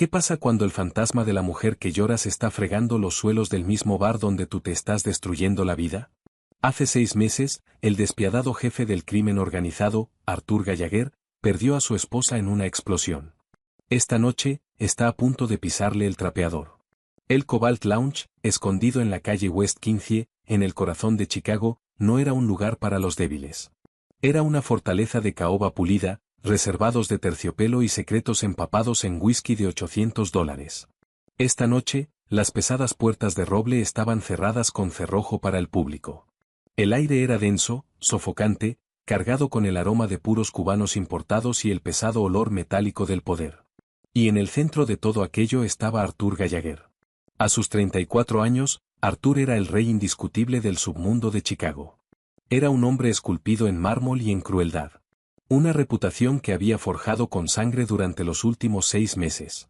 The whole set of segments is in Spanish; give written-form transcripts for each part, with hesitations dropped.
¿Qué pasa cuando el fantasma de la mujer que lloras está fregando los suelos del mismo bar donde tú te estás destruyendo la vida? Hace 6 meses, el despiadado jefe del crimen organizado, Arthur Gallagher, perdió a su esposa en una explosión. Esta noche, está a punto de pisarle el trapeador. El Cobalt Lounge, escondido en la calle West 15, en el corazón de Chicago, no era un lugar para los débiles. Era una fortaleza de caoba pulida, reservados de terciopelo y secretos empapados en whisky de $800. Esta noche, las pesadas puertas de roble estaban cerradas con cerrojo para el público. El aire era denso, sofocante, cargado con el aroma de puros cubanos importados y el pesado olor metálico del poder. Y en el centro de todo aquello estaba Arthur Gallagher. A sus 34 años, Arthur era el rey indiscutible del submundo de Chicago. Era un hombre esculpido en mármol y en crueldad. Una reputación que había forjado con sangre durante los últimos 6 meses.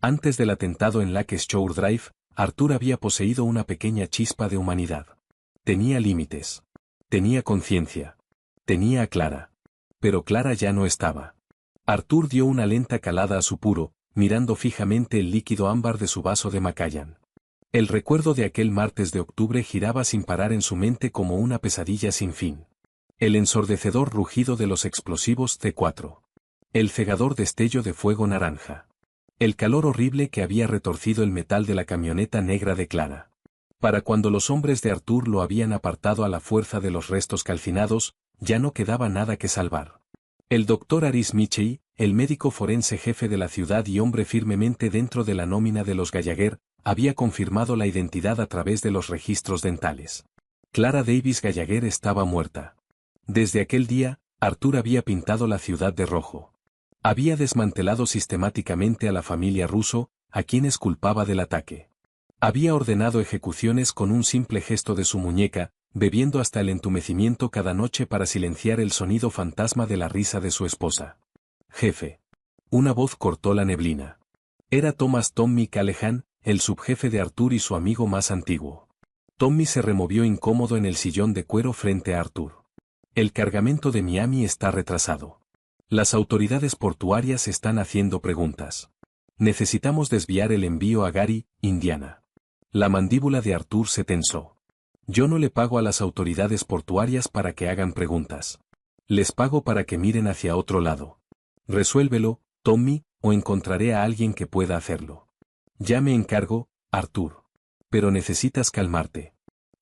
Antes del atentado en Lake Shore Drive, Arthur había poseído una pequeña chispa de humanidad. Tenía límites. Tenía conciencia. Tenía a Clara. Pero Clara ya no estaba. Arthur dio una lenta calada a su puro, mirando fijamente el líquido ámbar de su vaso de Macallan. El recuerdo de aquel martes de octubre giraba sin parar en su mente como una pesadilla sin fin. El ensordecedor rugido de los explosivos C4. El cegador destello de fuego naranja. El calor horrible que había retorcido el metal de la camioneta negra de Clara. Para cuando los hombres de Arthur lo habían apartado a la fuerza de los restos calcinados, ya no quedaba nada que salvar. El doctor Aris Michei, el médico forense jefe de la ciudad y hombre firmemente dentro de la nómina de los Gallagher, había confirmado la identidad a través de los registros dentales. Clara Davis Gallagher estaba muerta. Desde aquel día, Arthur había pintado la ciudad de rojo. Había desmantelado sistemáticamente a la familia Russo, a quienes culpaba del ataque. Había ordenado ejecuciones con un simple gesto de su muñeca, bebiendo hasta el entumecimiento cada noche para silenciar el sonido fantasma de la risa de su esposa. Jefe. Una voz cortó la neblina. Era Thomas Tommy Callahan, el subjefe de Arthur y su amigo más antiguo. Tommy se removió incómodo en el sillón de cuero frente a Arthur. El cargamento de Miami está retrasado. Las autoridades portuarias están haciendo preguntas. Necesitamos desviar el envío a Gary, Indiana. La mandíbula de Arthur se tensó. Yo no le pago a las autoridades portuarias para que hagan preguntas. Les pago para que miren hacia otro lado. Resuélvelo, Tommy, o encontraré a alguien que pueda hacerlo. Ya me encargo, Arthur. Pero necesitas calmarte.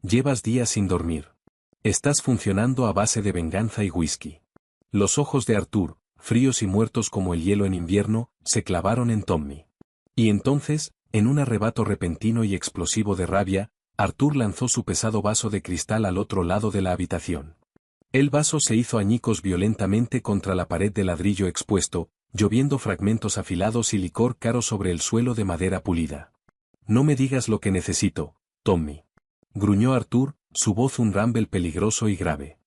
Llevas días sin dormir. Estás funcionando a base de venganza y whisky. Los ojos de Arthur, fríos y muertos como el hielo en invierno, se clavaron en Tommy. Y entonces, en un arrebato repentino y explosivo de rabia, Arthur lanzó su pesado vaso de cristal al otro lado de la habitación. El vaso se hizo añicos violentamente contra la pared de ladrillo expuesto, lloviendo fragmentos afilados y licor caro sobre el suelo de madera pulida. No me digas lo que necesito, Tommy. Gruñó Arthur, su voz un rumble peligroso y grave.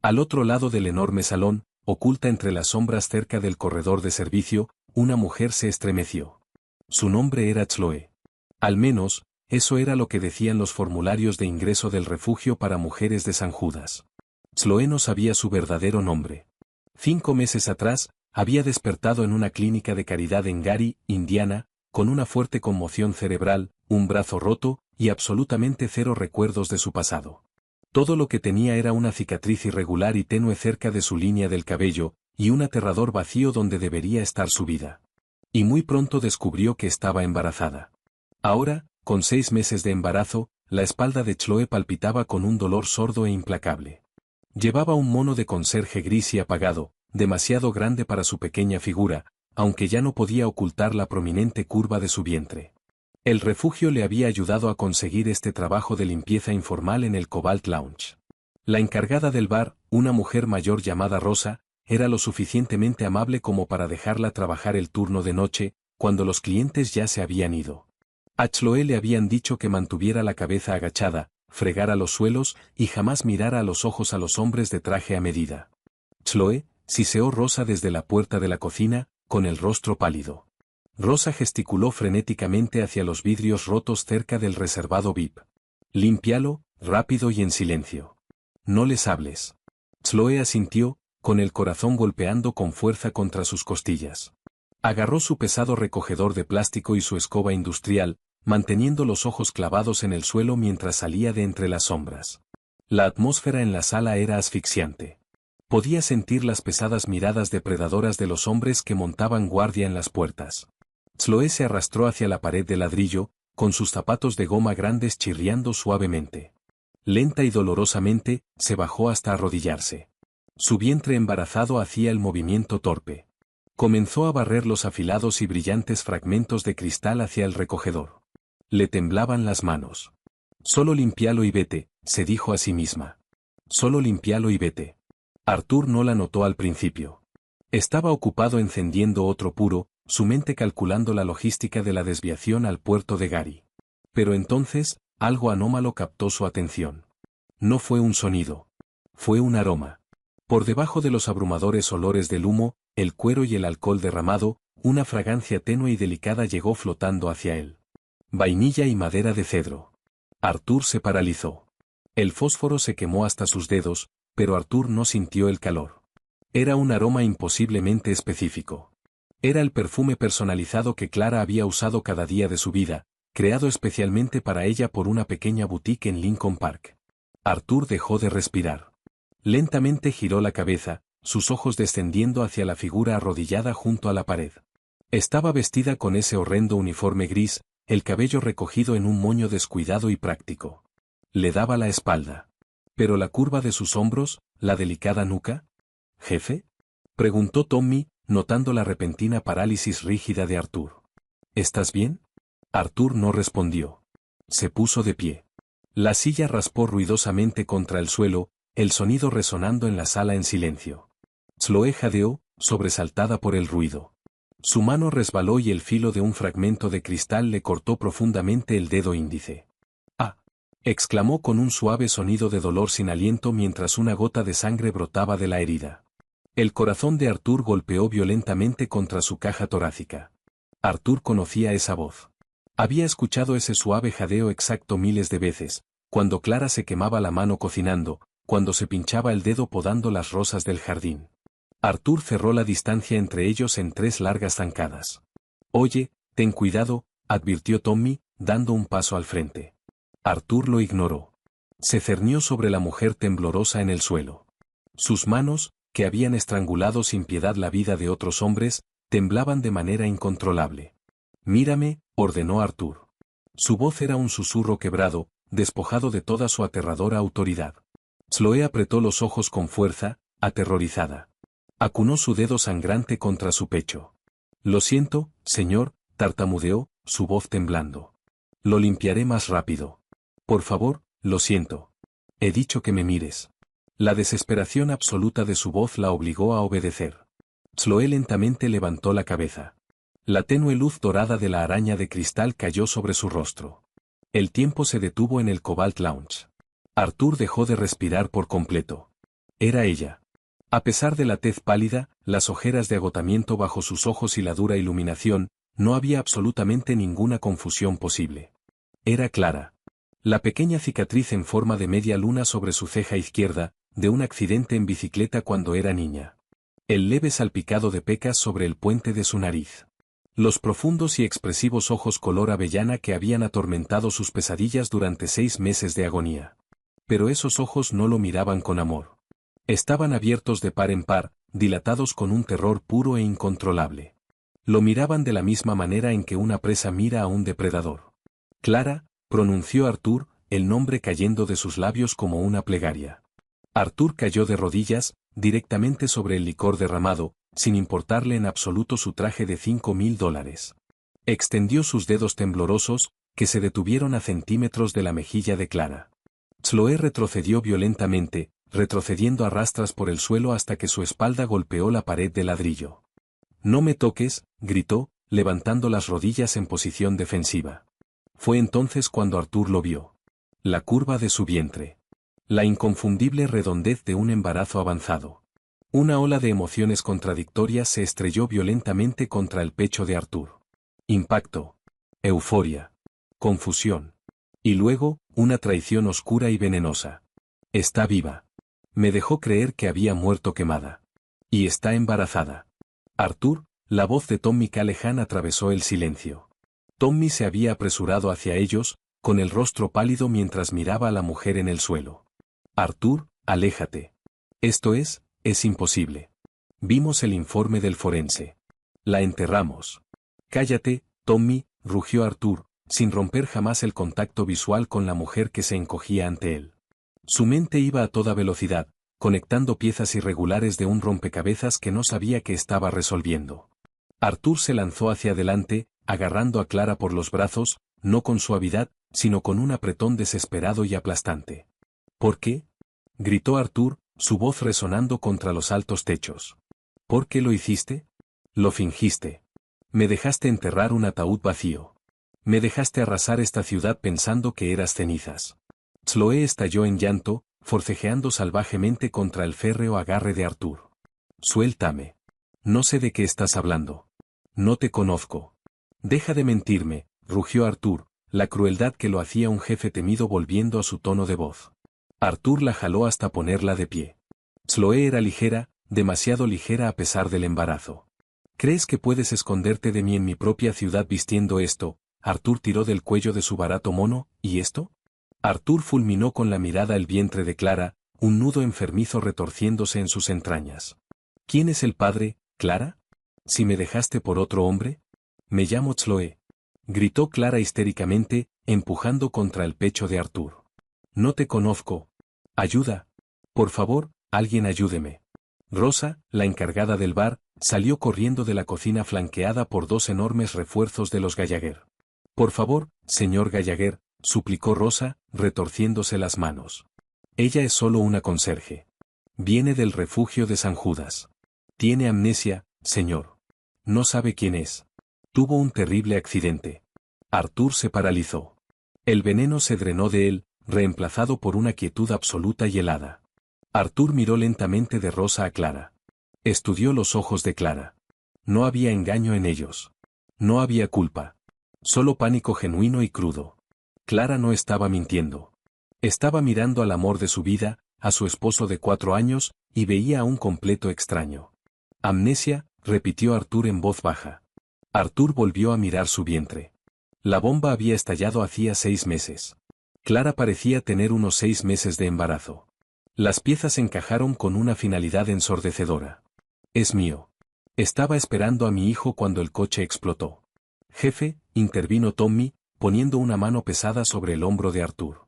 Al otro lado del enorme salón, oculta entre las sombras cerca del corredor de servicio, una mujer se estremeció. Su nombre era Chloe. Al menos, eso era lo que decían los formularios de ingreso del refugio para mujeres de San Judas. Chloe no sabía su verdadero nombre. 5 meses atrás, había despertado en una clínica de caridad en Gary, Indiana, con una fuerte conmoción cerebral, un brazo roto, y absolutamente 0 recuerdos de su pasado. Todo lo que tenía era una cicatriz irregular y tenue cerca de su línea del cabello, y un aterrador vacío donde debería estar su vida. Y muy pronto descubrió que estaba embarazada. Ahora, con 6 meses de embarazo, la espalda de Chloe palpitaba con un dolor sordo e implacable. Llevaba un mono de conserje gris y apagado, demasiado grande para su pequeña figura, aunque ya no podía ocultar la prominente curva de su vientre. El refugio le había ayudado a conseguir este trabajo de limpieza informal en el Cobalt Lounge. La encargada del bar, una mujer mayor llamada Rosa, era lo suficientemente amable como para dejarla trabajar el turno de noche, cuando los clientes ya se habían ido. A Chloe le habían dicho que mantuviera la cabeza agachada, fregara los suelos y jamás mirara a los ojos a los hombres de traje a medida. Chloe, siseó Rosa desde la puerta de la cocina, con el rostro pálido. Rosa gesticuló frenéticamente hacia los vidrios rotos cerca del reservado VIP. Límpialo, rápido y en silencio. No les hables. Chloe asintió, con el corazón golpeando con fuerza contra sus costillas. Agarró su pesado recogedor de plástico y su escoba industrial, manteniendo los ojos clavados en el suelo mientras salía de entre las sombras. La atmósfera en la sala era asfixiante. Podía sentir las pesadas miradas depredadoras de los hombres que montaban guardia en las puertas. Chloe se arrastró hacia la pared de ladrillo, con sus zapatos de goma grandes chirriando suavemente. Lenta y dolorosamente, se bajó hasta arrodillarse. Su vientre embarazado hacía el movimiento torpe. Comenzó a barrer los afilados y brillantes fragmentos de cristal hacia el recogedor. Le temblaban las manos. Solo limpialo y vete, se dijo a sí misma. Solo limpialo y vete. Arthur no la notó al principio. Estaba ocupado encendiendo otro puro, su mente calculando la logística de la desviación al puerto de Gary. Pero entonces, algo anómalo captó su atención. No fue un sonido. Fue un aroma. Por debajo de los abrumadores olores del humo, el cuero y el alcohol derramado, una fragancia tenue y delicada llegó flotando hacia él. Vainilla y madera de cedro. Arthur se paralizó. El fósforo se quemó hasta sus dedos, pero Arthur no sintió el calor. Era un aroma imposiblemente específico. Era el perfume personalizado que Clara había usado cada día de su vida, creado especialmente para ella por una pequeña boutique en Lincoln Park. Arthur dejó de respirar. Lentamente giró la cabeza, sus ojos descendiendo hacia la figura arrodillada junto a la pared. Estaba vestida con ese horrendo uniforme gris, el cabello recogido en un moño descuidado y práctico. Le daba la espalda. Pero la curva de sus hombros, la delicada nuca. ¿Jefe?, preguntó Tommy, notando la repentina parálisis rígida de Arthur. ¿Estás bien? Arthur no respondió. Se puso de pie. La silla raspó ruidosamente contra el suelo, el sonido resonando en la sala en silencio. Chloe jadeó, sobresaltada por el ruido. Su mano resbaló y el filo de un fragmento de cristal le cortó profundamente el dedo índice. ¡Ah!, exclamó con un suave sonido de dolor sin aliento mientras una gota de sangre brotaba de la herida. El corazón de Arthur golpeó violentamente contra su caja torácica. Arthur conocía esa voz. Había escuchado ese suave jadeo exacto miles de veces, cuando Clara se quemaba la mano cocinando, cuando se pinchaba el dedo podando las rosas del jardín. Arthur cerró la distancia entre ellos en 3 largas zancadas. Oye, ten cuidado, advirtió Tommy, dando un paso al frente. Arthur lo ignoró. Se cernió sobre la mujer temblorosa en el suelo. Sus manos, que habían estrangulado sin piedad la vida de otros hombres, temblaban de manera incontrolable. Mírame, ordenó Arthur. Su voz era un susurro quebrado, despojado de toda su aterradora autoridad. Chloe apretó los ojos con fuerza, aterrorizada. Acunó su dedo sangrante contra su pecho. Lo siento, señor, tartamudeó, su voz temblando. Lo limpiaré más rápido. Por favor, lo siento. He dicho que me mires. La desesperación absoluta de su voz la obligó a obedecer. Chloe lentamente levantó la cabeza. La tenue luz dorada de la araña de cristal cayó sobre su rostro. El tiempo se detuvo en el Cobalt Lounge. Arthur dejó de respirar por completo. Era ella. A pesar de la tez pálida, las ojeras de agotamiento bajo sus ojos y la dura iluminación, no había absolutamente ninguna confusión posible. Era Clara. La pequeña cicatriz en forma de media luna sobre su ceja izquierda, de un accidente en bicicleta cuando era niña. El leve salpicado de pecas sobre el puente de su nariz. Los profundos y expresivos ojos color avellana que habían atormentado sus pesadillas durante 6 meses de agonía. Pero esos ojos no lo miraban con amor. Estaban abiertos de par en par, dilatados con un terror puro e incontrolable. Lo miraban de la misma manera en que una presa mira a un depredador. Clara, pronunció Arthur, el nombre cayendo de sus labios como una plegaria. Arthur cayó de rodillas, directamente sobre el licor derramado, sin importarle en absoluto su traje de $5,000. Extendió sus dedos temblorosos, que se detuvieron a centímetros de la mejilla de Clara. Chloe retrocedió violentamente, retrocediendo a rastras por el suelo hasta que su espalda golpeó la pared de ladrillo. «No me toques», gritó, levantando las rodillas en posición defensiva. Fue entonces cuando Arthur lo vio. La curva de su vientre. La inconfundible redondez de un embarazo avanzado. Una ola de emociones contradictorias se estrelló violentamente contra el pecho de Arthur. Impacto. Euforia. Confusión. Y luego, una traición oscura y venenosa. Está viva. Me dejó creer que había muerto quemada. Y está embarazada. Arthur, La voz de Tommy Callahan atravesó el silencio. Tommy se había apresurado hacia ellos, con el rostro pálido mientras miraba a la mujer en el suelo. Arthur, aléjate. Esto es imposible. Vimos el informe del forense. La enterramos. Cállate, Tommy, rugió Arthur, sin romper jamás el contacto visual con la mujer que se encogía ante él. Su mente iba a toda velocidad, conectando piezas irregulares de un rompecabezas que no sabía que estaba resolviendo. Arthur se lanzó hacia adelante, agarrando a Clara por los brazos, no con suavidad, sino con un apretón desesperado y aplastante. ¿Por qué?, gritó Arthur, su voz resonando contra los altos techos. ¿Por qué lo hiciste? Lo fingiste. Me dejaste enterrar un ataúd vacío. Me dejaste arrasar esta ciudad pensando que eras cenizas. Chloe estalló en llanto, forcejeando salvajemente contra el férreo agarre de Arthur. Suéltame. No sé de qué estás hablando. No te conozco. Deja de mentirme, rugió Arthur, la crueldad que lo hacía un jefe temido volviendo a su tono de voz. Arthur la jaló hasta ponerla de pie. Chloe era ligera, demasiado ligera a pesar del embarazo. ¿Crees que puedes esconderte de mí en mi propia ciudad vistiendo esto? Arthur tiró del cuello de su barato mono, ¿y esto? Arthur fulminó con la mirada el vientre de Clara, un nudo enfermizo retorciéndose en sus entrañas. ¿Quién es el padre, Clara? ¿Si me dejaste por otro hombre? Me llamo Chloe. Gritó Clara histéricamente, empujando contra el pecho de Arthur. No te conozco. Ayuda. Por favor, alguien ayúdeme. Rosa, la encargada del bar, salió corriendo de la cocina flanqueada por dos enormes refuerzos de los Gallagher. Por favor, señor Gallagher, suplicó Rosa, retorciéndose las manos. Ella es solo una conserje. Viene del refugio de San Judas. Tiene amnesia, señor. No sabe quién es. Tuvo un terrible accidente. Arthur se paralizó. El veneno se drenó de él, reemplazado por una quietud absoluta y helada. Arthur miró lentamente de Rosa a Clara. Estudió los ojos de Clara. No había engaño en ellos. No había culpa. Solo pánico genuino y crudo. Clara no estaba mintiendo. Estaba mirando al amor de su vida, a su esposo de 4 años, y veía a un completo extraño. Amnesia, repitió Arthur en voz baja. Arthur volvió a mirar su vientre. La bomba había estallado hacía 6 meses. Clara parecía tener unos 6 meses de embarazo. Las piezas encajaron con una finalidad ensordecedora. Es mío. Estaba esperando a mi hijo cuando el coche explotó. Jefe, intervino Tommy, poniendo una mano pesada sobre el hombro de Arthur.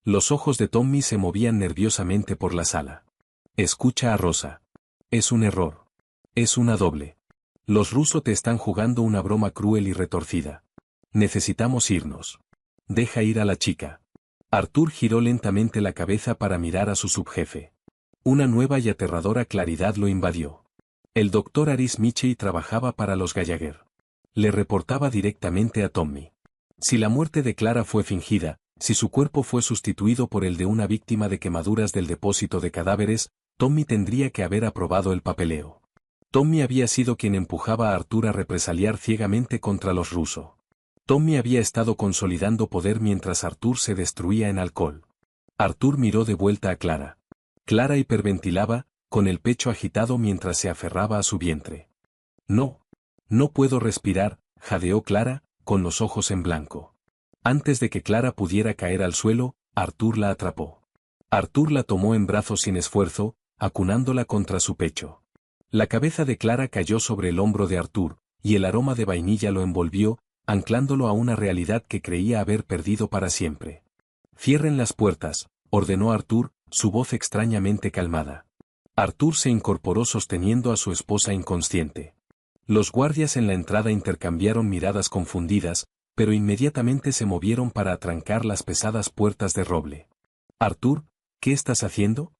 Los ojos de Tommy se movían nerviosamente por la sala. Escucha a Rosa. Es un error. Es una doble. Los rusos te están jugando una broma cruel y retorcida. Necesitamos irnos. Deja ir a la chica. Arthur giró lentamente la cabeza para mirar a su subjefe. Una nueva y aterradora claridad lo invadió. El doctor Aris Michey trabajaba para los Gallagher. Le reportaba directamente a Tommy. Si la muerte de Clara fue fingida, si su cuerpo fue sustituido por el de una víctima de quemaduras del depósito de cadáveres, Tommy tendría que haber aprobado el papeleo. Tommy había sido quien empujaba a Arthur a represaliar ciegamente contra los rusos. Tommy había estado consolidando poder mientras Arthur se destruía en alcohol. Arthur miró de vuelta a Clara. Clara hiperventilaba, con el pecho agitado mientras se aferraba a su vientre. No. No puedo respirar, jadeó Clara, con los ojos en blanco. Antes de que Clara pudiera caer al suelo, Arthur la atrapó. Arthur la tomó en brazos sin esfuerzo, acunándola contra su pecho. La cabeza de Clara cayó sobre el hombro de Arthur, y el aroma de vainilla lo envolvió, anclándolo a una realidad que creía haber perdido para siempre. Cierren las puertas, ordenó Arthur, su voz extrañamente calmada. Arthur se incorporó sosteniendo a su esposa inconsciente. Los guardias en la entrada intercambiaron miradas confundidas, pero inmediatamente se movieron para atrancar las pesadas puertas de roble. Arthur, ¿qué estás haciendo?,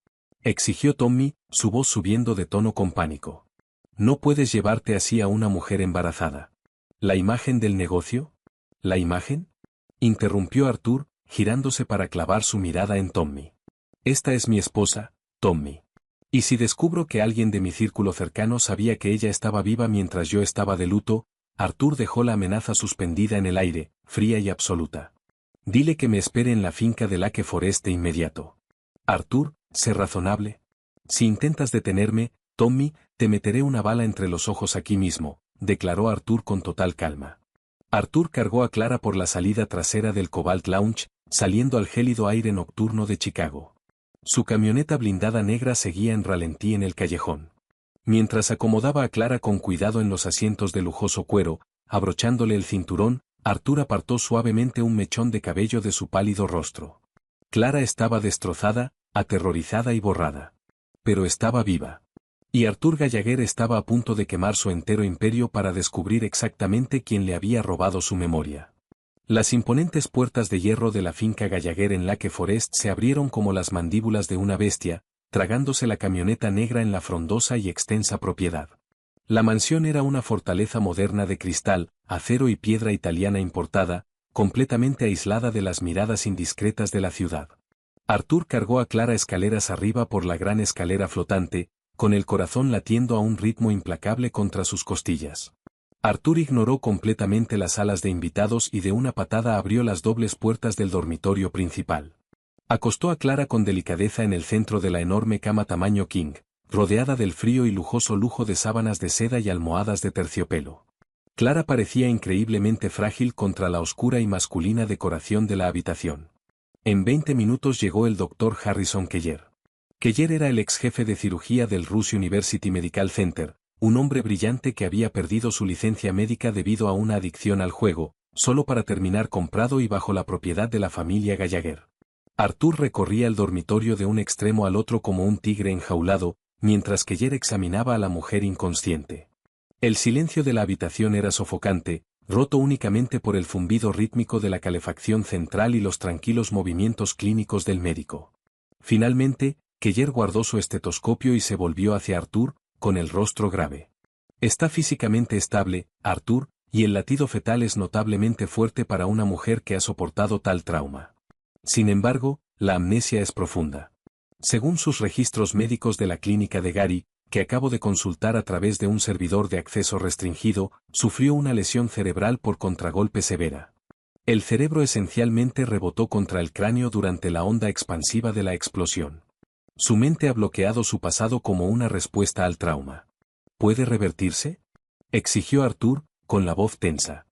exigió Tommy, su voz subiendo de tono con pánico. No puedes llevarte así a una mujer embarazada. ¿La imagen del negocio? ¿La imagen?, interrumpió Arthur, girándose para clavar su mirada en Tommy. Esta es mi esposa, Tommy. ¿Y si descubro que alguien de mi círculo cercano sabía que ella estaba viva mientras yo estaba de luto? Arthur dejó la amenaza suspendida en el aire, fría y absoluta. Dile que me espere en la finca de Lake Forest de inmediato. Arthur, sé razonable. Si intentas detenerme, Tommy, te meteré una bala entre los ojos aquí mismo, declaró Arthur con total calma. Arthur cargó a Clara por la salida trasera del Cobalt Lounge, saliendo al gélido aire nocturno de Chicago. Su camioneta blindada negra seguía en ralentí en el callejón. Mientras acomodaba a Clara con cuidado en los asientos de lujoso cuero, abrochándole el cinturón, Arthur apartó suavemente un mechón de cabello de su pálido rostro. Clara estaba destrozada, aterrorizada y borrada. Pero estaba viva. Y Arthur Gallagher estaba a punto de quemar su entero imperio para descubrir exactamente quién le había robado su memoria. Las imponentes puertas de hierro de la finca Gallagher en Lake Forest se abrieron como las mandíbulas de una bestia, tragándose la camioneta negra en la frondosa y extensa propiedad. La mansión era una fortaleza moderna de cristal, acero y piedra italiana importada, completamente aislada de las miradas indiscretas de la ciudad. Arthur cargó a Clara escaleras arriba por la gran escalera flotante, con el corazón latiendo a un ritmo implacable contra sus costillas. Arthur ignoró completamente las salas de invitados y de una patada abrió las dobles puertas del dormitorio principal. Acostó a Clara con delicadeza en el centro de la enorme cama tamaño king, rodeada del frío y lujoso lujo de sábanas de seda y almohadas de terciopelo. Clara parecía increíblemente frágil contra la oscura y masculina decoración de la habitación. En 20 minutos llegó el doctor Harrison Keller. Keller era el ex jefe de cirugía del Rush University Medical Center, un hombre brillante que había perdido su licencia médica debido a una adicción al juego, solo para terminar comprado y bajo la propiedad de la familia Gallagher. Arthur recorría el dormitorio de un extremo al otro como un tigre enjaulado, mientras Keller examinaba a la mujer inconsciente. El silencio de la habitación era sofocante, roto únicamente por el zumbido rítmico de la calefacción central y los tranquilos movimientos clínicos del médico. Finalmente, Keller guardó su estetoscopio y se volvió hacia Arthur, con el rostro grave. Está físicamente estable, Arthur, y el latido fetal es notablemente fuerte para una mujer que ha soportado tal trauma. Sin embargo, la amnesia es profunda. Según sus registros médicos de la clínica de Gary, que acabo de consultar a través de un servidor de acceso restringido, sufrió una lesión cerebral por contragolpe severa. El cerebro esencialmente rebotó contra el cráneo durante la onda expansiva de la explosión. Su mente ha bloqueado su pasado como una respuesta al trauma. ¿Puede revertirse?, exigió Arthur, con la voz tensa.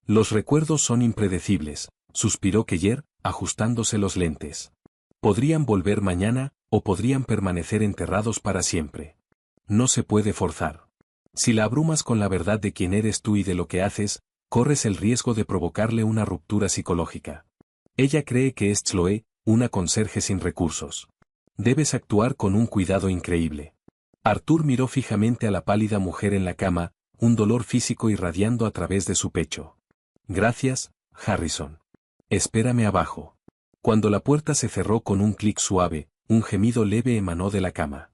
Los recuerdos son impredecibles, suspiró Keller, ajustándose los lentes. Podrían volver mañana, o podrían permanecer enterrados para siempre. No se puede forzar. Si la abrumas con la verdad de quién eres tú y de lo que haces, corres el riesgo de provocarle una ruptura psicológica. Ella cree que es Chloe, una conserje sin recursos. Debes actuar con un cuidado increíble. Arthur miró fijamente a la pálida mujer en la cama, un dolor físico irradiando a través de su pecho. Gracias, Harrison. Espérame abajo. Cuando la puerta se cerró con un clic suave, un gemido leve emanó de la cama.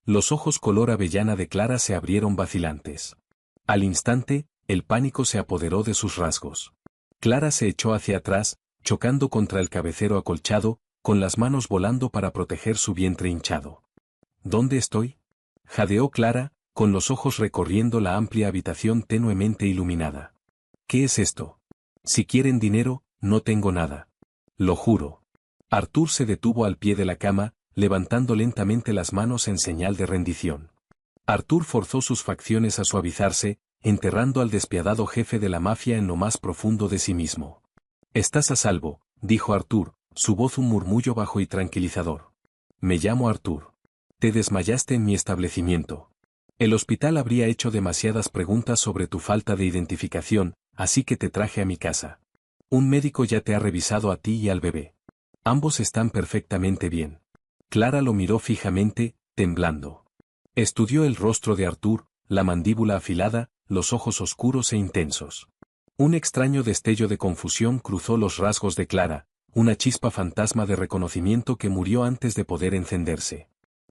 Los ojos color avellana de Clara se abrieron vacilantes. Al instante, el pánico se apoderó de sus rasgos. Clara se echó hacia atrás, chocando contra el cabecero acolchado, con las manos volando para proteger su vientre hinchado. ¿Dónde estoy?, jadeó Clara, con los ojos recorriendo la amplia habitación tenuemente iluminada. ¿Qué es esto? Si quieren dinero, no tengo nada. Lo juro. Arthur se detuvo al pie de la cama, levantando lentamente las manos en señal de rendición. Arthur forzó sus facciones a suavizarse, enterrando al despiadado jefe de la mafia en lo más profundo de sí mismo. Estás a salvo, dijo Arthur, su voz un murmullo bajo y tranquilizador. Me llamo Arthur. Te desmayaste en mi establecimiento. El hospital habría hecho demasiadas preguntas sobre tu falta de identificación, así que te traje a mi casa. Un médico ya te ha revisado a ti y al bebé. Ambos están perfectamente bien. Clara lo miró fijamente, temblando. Estudió el rostro de Arthur, la mandíbula afilada, los ojos oscuros e intensos. Un extraño destello de confusión cruzó los rasgos de Clara, una chispa fantasma de reconocimiento que murió antes de poder encenderse.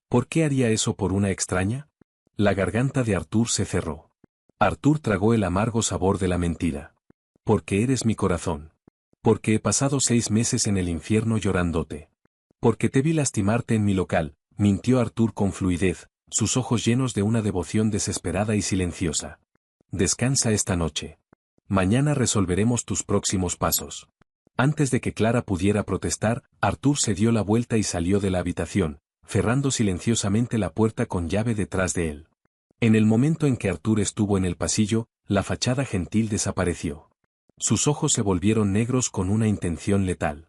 ¿Por qué haría eso por una extraña? La garganta de Arthur se cerró. Arthur tragó el amargo sabor de la mentira. Porque eres mi corazón. Porque he pasado 6 meses en el infierno llorándote. Porque te vi lastimarte en mi local, mintió Arthur con fluidez, sus ojos llenos de una devoción desesperada y silenciosa. Descansa esta noche. Mañana resolveremos tus próximos pasos. Antes de que Clara pudiera protestar, Arthur se dio la vuelta y salió de la habitación, cerrando silenciosamente la puerta con llave detrás de él. En el momento en que Arthur estuvo en el pasillo, la fachada gentil desapareció. Sus ojos se volvieron negros con una intención letal.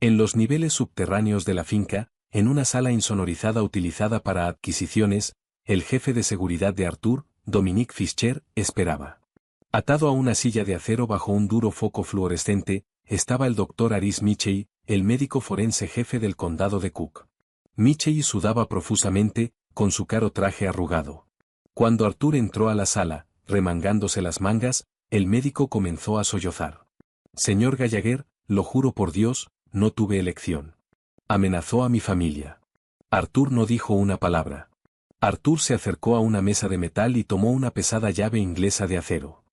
En los niveles subterráneos de la finca, en una sala insonorizada utilizada para adquisiciones, el jefe de seguridad de Arthur, Dominique Fischer, esperaba. Atado a una silla de acero bajo un duro foco fluorescente, estaba el doctor Aris Michey, el médico forense jefe del condado de Cook. Michey sudaba profusamente, con su caro traje arrugado. Cuando Arthur entró a la sala, remangándose las mangas, el médico comenzó a sollozar. Señor Gallagher, lo juro por Dios, no tuve elección. Amenazó a mi familia. Arthur no dijo una palabra. Arthur se acercó a una mesa de metal y tomó una pesada llave inglesa de acero.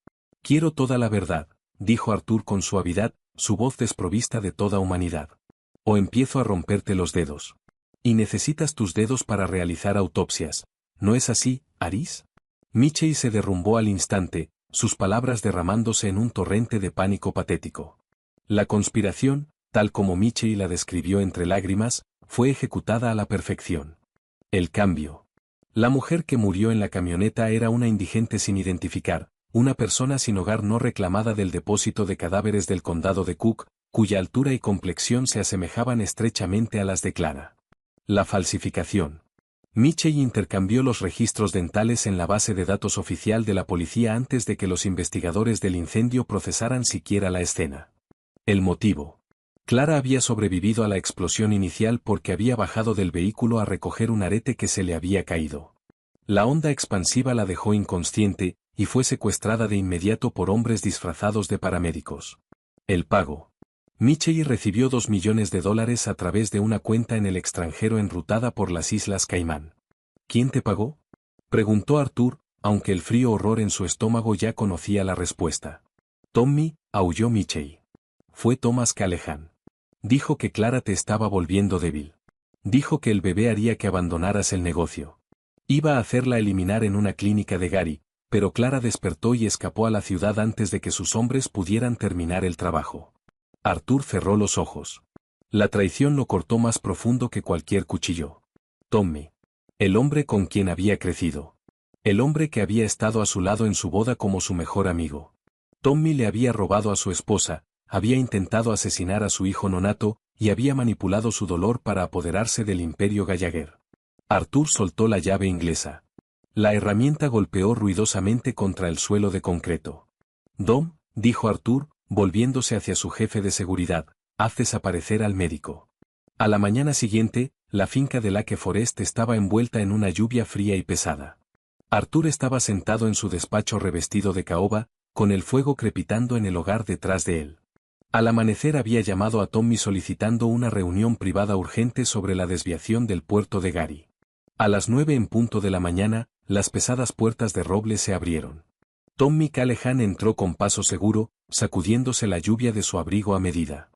Quiero toda la verdad, dijo Arthur con suavidad, su voz desprovista de toda humanidad. O empiezo a romperte los dedos. Y necesitas tus dedos para realizar autopsias, ¿no es así, Aris? Michey se derrumbó al instante, sus palabras derramándose en un torrente de pánico patético. La conspiración, tal como Michey la describió entre lágrimas, fue ejecutada a la perfección. El cambio. La mujer que murió en la camioneta era una indigente sin identificar, una persona sin hogar no reclamada del depósito de cadáveres del condado de Cook, cuya altura y complexión se asemejaban estrechamente a las de Clara. La falsificación. Michey intercambió los registros dentales en la base de datos oficial de la policía antes de que los investigadores del incendio procesaran siquiera la escena. El motivo. Clara había sobrevivido a la explosión inicial porque había bajado del vehículo a recoger un arete que se le había caído. La onda expansiva la dejó inconsciente, y fue secuestrada de inmediato por hombres disfrazados de paramédicos. El pago. Michey recibió $2 millones a través de una cuenta en el extranjero enrutada por las Islas Caimán. ¿Quién te pagó? Preguntó Arthur, aunque el frío horror en su estómago ya conocía la respuesta. Tommy, aulló Michey. Fue Thomas Callahan. Dijo que Clara te estaba volviendo débil. Dijo que el bebé haría que abandonaras el negocio. Iba a hacerla eliminar en una clínica de Gary, pero Clara despertó y escapó a la ciudad antes de que sus hombres pudieran terminar el trabajo. Arthur cerró los ojos. La traición lo cortó más profundo que cualquier cuchillo. Tommy. El hombre con quien había crecido. El hombre que había estado a su lado en su boda como su mejor amigo. Tommy le había robado a su esposa, había intentado asesinar a su hijo nonato, y había manipulado su dolor para apoderarse del imperio Gallagher. Arthur soltó la llave inglesa. La herramienta golpeó ruidosamente contra el suelo de concreto. Dom, dijo Arthur, volviéndose hacia su jefe de seguridad, haz desaparecer al médico. A la mañana siguiente, la finca de Lake Forest estaba envuelta en una lluvia fría y pesada. Arthur estaba sentado en su despacho revestido de caoba, con el fuego crepitando en el hogar detrás de él. Al amanecer había llamado a Tommy solicitando una reunión privada urgente sobre la desviación del puerto de Gary. A las 9 en punto de la mañana, las pesadas puertas de roble se abrieron. Tommy Callahan entró con paso seguro, sacudiéndose la lluvia de su abrigo a medida.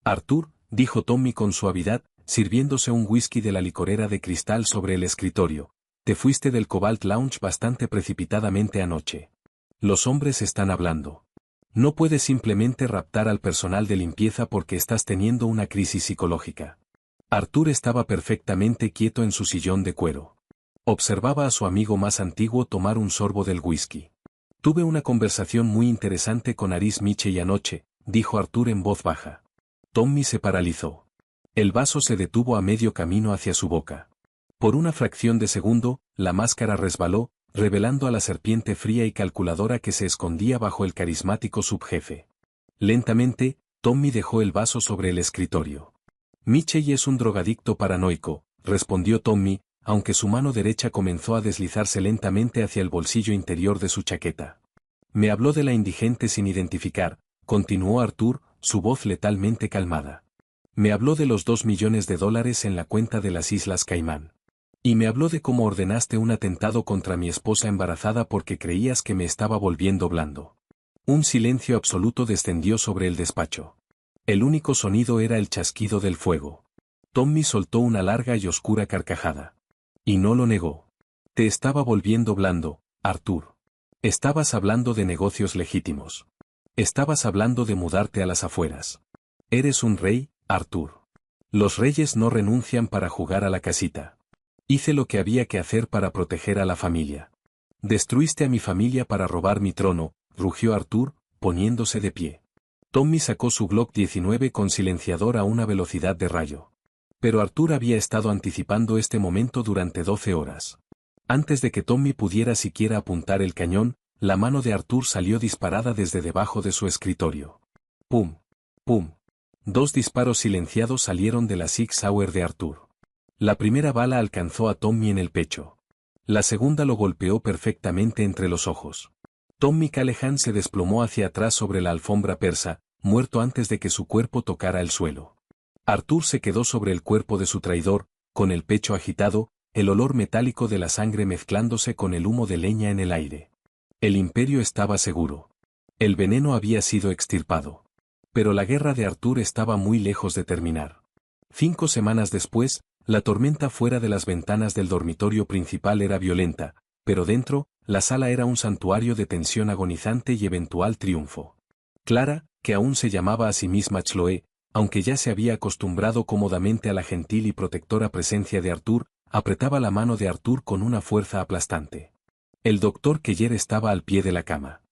Arthur, dijo Tommy con suavidad, sirviéndose un whisky de la licorera de cristal sobre el escritorio, te fuiste del Cobalt Lounge bastante precipitadamente anoche. Los hombres están hablando. No puedes simplemente raptar al personal de limpieza porque estás teniendo una crisis psicológica. Arthur estaba perfectamente quieto en su sillón de cuero. Observaba a su amigo más antiguo tomar un sorbo del whisky. Tuve una conversación muy interesante con Aris Michey anoche, dijo Arthur en voz baja. Tommy se paralizó. El vaso se detuvo a medio camino hacia su boca. Por una fracción de segundo, la máscara resbaló, revelando a la serpiente fría y calculadora que se escondía bajo el carismático subjefe. Lentamente, Tommy dejó el vaso sobre el escritorio. Michey es un drogadicto paranoico, respondió Tommy, aunque su mano derecha comenzó a deslizarse lentamente hacia el bolsillo interior de su chaqueta. Me habló de la indigente sin identificar, continuó Arthur, su voz letalmente calmada. Me habló de los $2 millones en la cuenta de las Islas Caimán. Y me habló de cómo ordenaste un atentado contra mi esposa embarazada porque creías que me estaba volviendo blando. Un silencio absoluto descendió sobre el despacho. El único sonido era el chasquido del fuego. Tommy soltó una larga y oscura carcajada. Y no lo negó. Te estaba volviendo blando, Arthur. Estabas hablando de negocios legítimos. Estabas hablando de mudarte a las afueras. Eres un rey, Arthur. Los reyes no renuncian para jugar a la casita. Hice lo que había que hacer para proteger a la familia. Destruiste a mi familia para robar mi trono, rugió Arthur, poniéndose de pie. Tommy sacó su Glock 19 con silenciador a una velocidad de rayo. Pero Arthur había estado anticipando este momento durante 12 horas. Antes de que Tommy pudiera siquiera apuntar el cañón, la mano de Arthur salió disparada desde debajo de su escritorio. ¡Pum! ¡Pum! 2 disparos silenciados salieron de la Sig Sauer de Arthur. La primera bala alcanzó a Tommy en el pecho. La segunda lo golpeó perfectamente entre los ojos. Tommy Callahan se desplomó hacia atrás sobre la alfombra persa, muerto antes de que su cuerpo tocara el suelo. Arthur se quedó sobre el cuerpo de su traidor, con el pecho agitado, el olor metálico de la sangre mezclándose con el humo de leña en el aire. El imperio estaba seguro. El veneno había sido extirpado. Pero la guerra de Arthur estaba muy lejos de terminar. 5 semanas después, la tormenta fuera de las ventanas del dormitorio principal era violenta, pero dentro, la sala era un santuario de tensión agonizante y eventual triunfo. Clara, que aún se llamaba a sí misma Chloe, aunque ya se había acostumbrado cómodamente a la gentil y protectora presencia de Arthur, apretaba la mano de Arthur con una fuerza aplastante. El doctor Keller estaba al pie de la cama.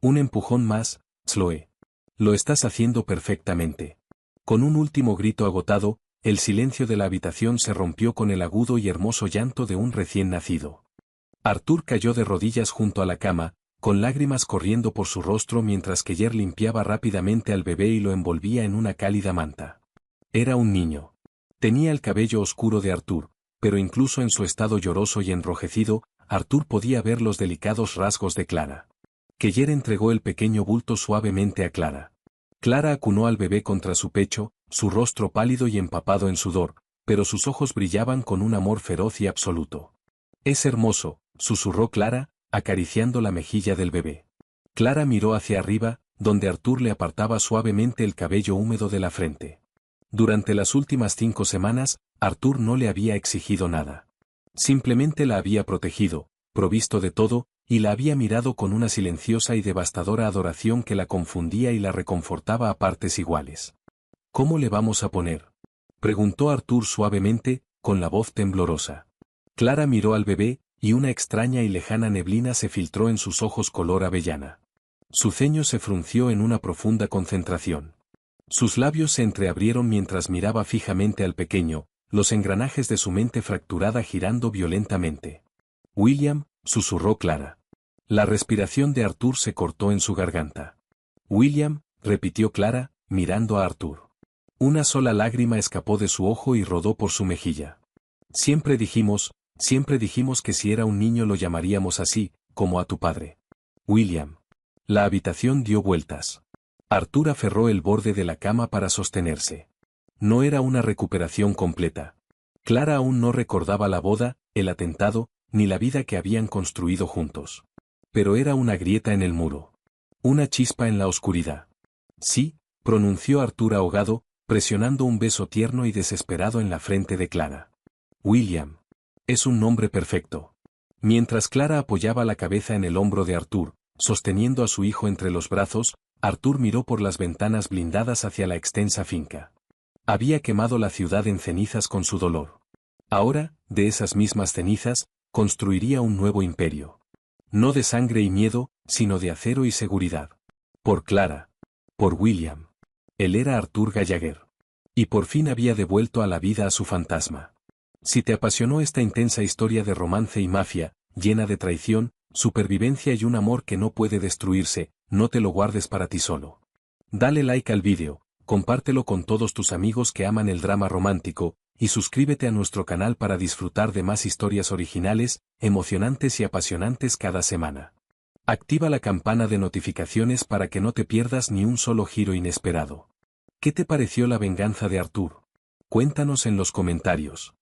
Un empujón más, Chloe. Lo estás haciendo perfectamente. Con un último grito agotado, el silencio de la habitación se rompió con el agudo y hermoso llanto de un recién nacido. Arthur cayó de rodillas junto a la cama, con lágrimas corriendo por su rostro mientras Keller limpiaba rápidamente al bebé y lo envolvía en una cálida manta. Era un niño. Tenía el cabello oscuro de Arthur, pero incluso en su estado lloroso y enrojecido, Arthur podía ver los delicados rasgos de Clara. Keller entregó el pequeño bulto suavemente a Clara. Clara acunó al bebé contra su pecho, su rostro pálido y empapado en sudor, pero sus ojos brillaban con un amor feroz y absoluto. «Es hermoso», susurró Clara, acariciando la mejilla del bebé. Clara miró hacia arriba, donde Arthur le apartaba suavemente el cabello húmedo de la frente. Durante las últimas 5 semanas, Arthur no le había exigido nada. Simplemente la había protegido, provisto de todo, y la había mirado con una silenciosa y devastadora adoración que la confundía y la reconfortaba a partes iguales. «¿Cómo le vamos a poner?», preguntó Arthur suavemente, con la voz temblorosa. Clara miró al bebé, y una extraña y lejana neblina se filtró en sus ojos color avellana. Su ceño se frunció en una profunda concentración. Sus labios se entreabrieron mientras miraba fijamente al pequeño, los engranajes de su mente fracturada girando violentamente. «William», susurró Clara. La respiración de Arthur se cortó en su garganta. «William», repitió Clara, mirando a Arthur. Una sola lágrima escapó de su ojo y rodó por su mejilla. Siempre dijimos que si era un niño lo llamaríamos así, como a tu padre. William». La habitación dio vueltas. Arthur aferró el borde de la cama para sostenerse. No era una recuperación completa. Clara aún no recordaba la boda, el atentado, ni la vida que habían construido juntos. Pero era una grieta en el muro. Una chispa en la oscuridad. «Sí», pronunció Arthur ahogado, presionando un beso tierno y desesperado en la frente de Clara. «William. Es un nombre perfecto». Mientras Clara apoyaba la cabeza en el hombro de Arthur, sosteniendo a su hijo entre los brazos, Arthur miró por las ventanas blindadas hacia la extensa finca. Había quemado la ciudad en cenizas con su dolor. Ahora, de esas mismas cenizas, construiría un nuevo imperio. No de sangre y miedo, sino de acero y seguridad. Por Clara. Por William. Él era Arthur Gallagher. Y por fin había devuelto a la vida a su fantasma. Si te apasionó esta intensa historia de romance y mafia, llena de traición, supervivencia y un amor que no puede destruirse, no te lo guardes para ti solo. Dale like al vídeo, compártelo con todos tus amigos que aman el drama romántico, y suscríbete a nuestro canal para disfrutar de más historias originales, emocionantes y apasionantes cada semana. Activa la campana de notificaciones para que no te pierdas ni un solo giro inesperado. ¿Qué te pareció la venganza de Arthur? Cuéntanos en los comentarios.